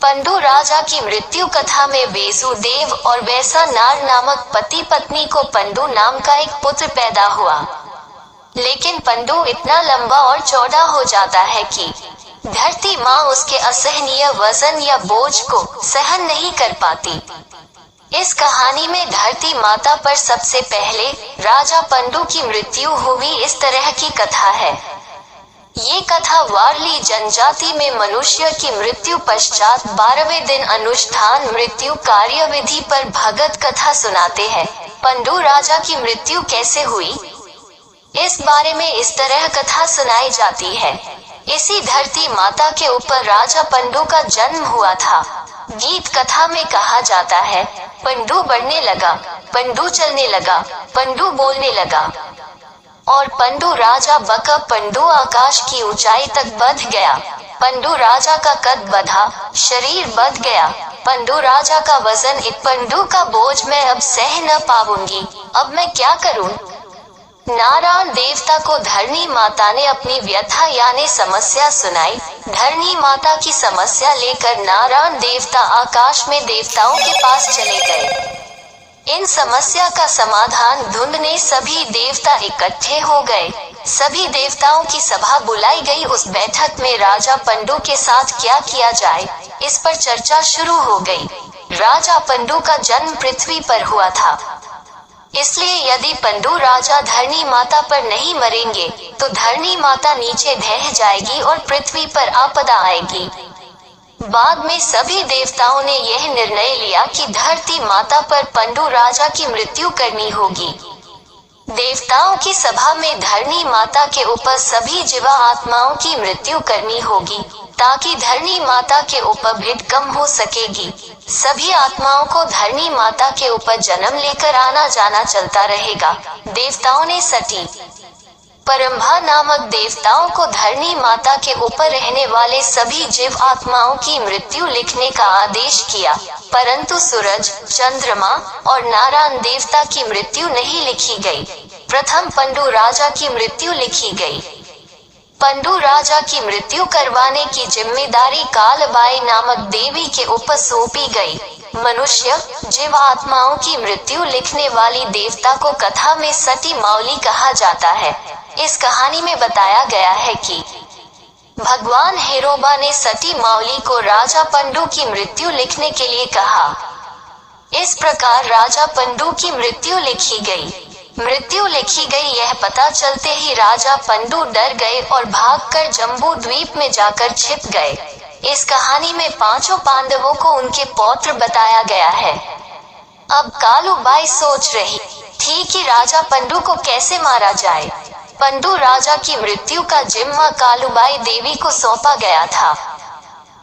पंडु राजा की मृत्यु कथा में वेसुदेव और वैसा नार नामक पति पत्नी को पंडु नाम का एक पुत्र पैदा हुआ। लेकिन पंडु इतना लंबा और चौड़ा हो जाता है कि धरती माँ उसके असहनीय वजन या बोझ को सहन नहीं कर पाती। इस कहानी में धरती माता पर सबसे पहले राजा पंडु की मृत्यु हुई इस तरह की कथा है। ये कथा वारली जनजाति में मनुष्य की मृत्यु पश्चात 12वें दिन अनुष्ठान मृत्यु कार्य विधि पर भगत कथा सुनाते हैं। पंडु राजा की मृत्यु कैसे हुई, इस बारे में इस तरह कथा सुनाई जाती है। इसी धरती माता के ऊपर राजा पंडु का जन्म हुआ था। गीत कथा में कहा जाता है, पंडु बढ़ने लगा, पंडु चलने लगा, पंडु बोलने लगा और पंडु राजा बका। पंडु आकाश की ऊंचाई तक बढ़ गया। पंडु राजा का कद बढ़ा, शरीर बढ़ गया। पंडु राजा का वजन पंडु का बोझ मैं अब सह न पाऊंगी, अब मैं क्या करूं। नारायण देवता को धरणी माता ने अपनी व्यथा यानी समस्या सुनाई। धरणी माता की समस्या लेकर नारायण देवता आकाश में देवताओं के पास चले गए। इन समस्या का समाधान ढूंढने सभी देवता इकट्ठे हो गए। सभी देवताओं की सभा बुलाई गई। उस बैठक में राजा पंडु के साथ क्या किया जाए, इस पर चर्चा शुरू हो गई। राजा पंडु का जन्म पृथ्वी पर हुआ था, इसलिए यदि पंडु राजा धरणी माता पर नहीं मरेंगे तो धरणी माता नीचे ढह जाएगी और पृथ्वी पर आपदा आएगी। बाद में सभी देवताओं ने यह निर्णय लिया कि धरती माता पर पंडु राजा की मृत्यु करनी होगी। देवताओं की सभा में धरणी माता के ऊपर सभी जीवा आत्माओं की मृत्यु करनी होगी ताकि धरणी माता के ऊपर भेद कम हो सकेगी। सभी आत्माओं को धरणी माता के ऊपर जन्म लेकर आना जाना चलता रहेगा। देवताओं ने सती परंभा नामक देवताओं को धरणी माता के ऊपर रहने वाले सभी जीव आत्माओं की मृत्यु लिखने का आदेश किया, परंतु सूरज, चंद्रमा और नारायण देवता की मृत्यु नहीं लिखी गई। प्रथम पंडु राजा की मृत्यु लिखी गई। पंडु राजा की मृत्यु करवाने की जिम्मेदारी कालबाई नामक देवी के ऊपर सौंपी गई। मनुष्य जीव आत्माओं की मृत्यु लिखने वाली देवता को कथा में सती मावली कहा जाता है। इस कहानी में बताया गया है कि भगवान हेरोबा ने सती मावली को राजा पंडु की मृत्यु लिखने के लिए कहा। इस प्रकार राजा पंडु की मृत्यु लिखी गई। मृत्यु लिखी गई यह पता चलते ही राजा पंडु डर गए और भागकर जम्बू द्वीप में जाकर छिप गए। इस कहानी में पांचों पांडवों को उनके पौत्र बताया गया है। अब कालूबाई सोच रही थी कि राजा पंडु को कैसे मारा जाए। पंडु राजा की मृत्यु का जिम्मा कालूबाई देवी को सौंपा गया था।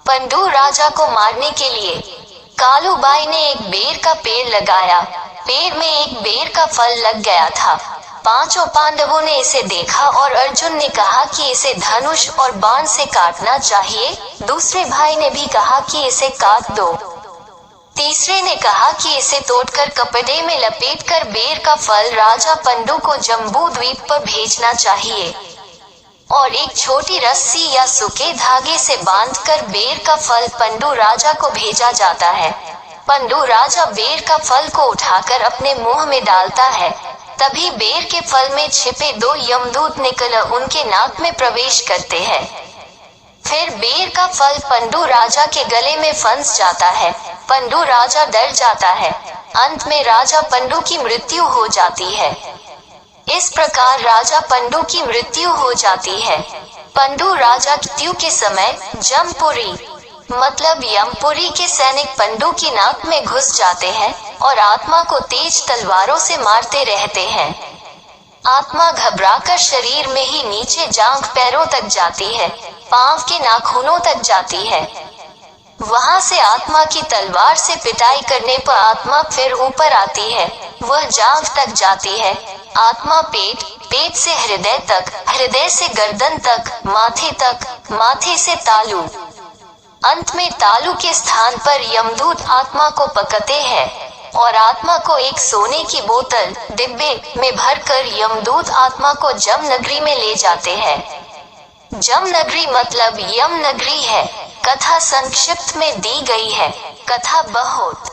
पंडु राजा को मारने के लिए कालूबाई ने एक बेर का पेड़ लगाया। पेड़ में एक बेर का फल लग गया था। पांचों पांडवों ने इसे देखा और अर्जुन ने कहा कि इसे धनुष और बाण से काटना चाहिए। दूसरे भाई ने भी कहा कि इसे काट दो। तीसरे ने कहा कि इसे तोड़कर कपड़े में लपेटकर बेर का फल राजा पंडु को जम्बू द्वीप पर भेजना चाहिए और एक छोटी रस्सी या सूखे धागे से बांधकर बेर का फल पंडु राजा को भेजा जाता है। पंडु राजा बेर का फल को उठाकर अपने मुंह में डालता है। तभी बेर के फल में छिपे दो यमदूत निकल उनके नाक में प्रवेश करते हैं। फिर बेर का फल पंडु राजा के गले में फंस जाता है। पंडु राजा डर जाता है। अंत में राजा पंडु की मृत्यु हो जाती है। इस प्रकार राजा पंडु की मृत्यु हो जाती है। पंडु राजा की मृत्यु के समय जमपुरी मतलब यमपुरी के सैनिक पंडु की नाक में घुस जाते हैं और आत्मा को तेज तलवारों से मारते रहते हैं। आत्मा घबराकर शरीर में ही नीचे जांघ पैरों तक जाती है, पांव के नाखूनों तक जाती है। वहां से आत्मा की तलवार से पिटाई करने पर आत्मा फिर ऊपर आती है, वह जांघ तक जाती है। आत्मा पेट, पेट से हृदय तक, हृदय से गर्दन तक, माथे तक, माथे से तालू। अंत में तालू के स्थान पर यमदूत आत्मा को पकड़ते हैं और आत्मा को एक सोने की बोतल डिब्बे में भरकर यमदूत आत्मा को जम नगरी में ले जाते हैं। जम नगरी मतलब यम नगरी है। कथा संक्षिप्त में दी गई है। कथा बहुत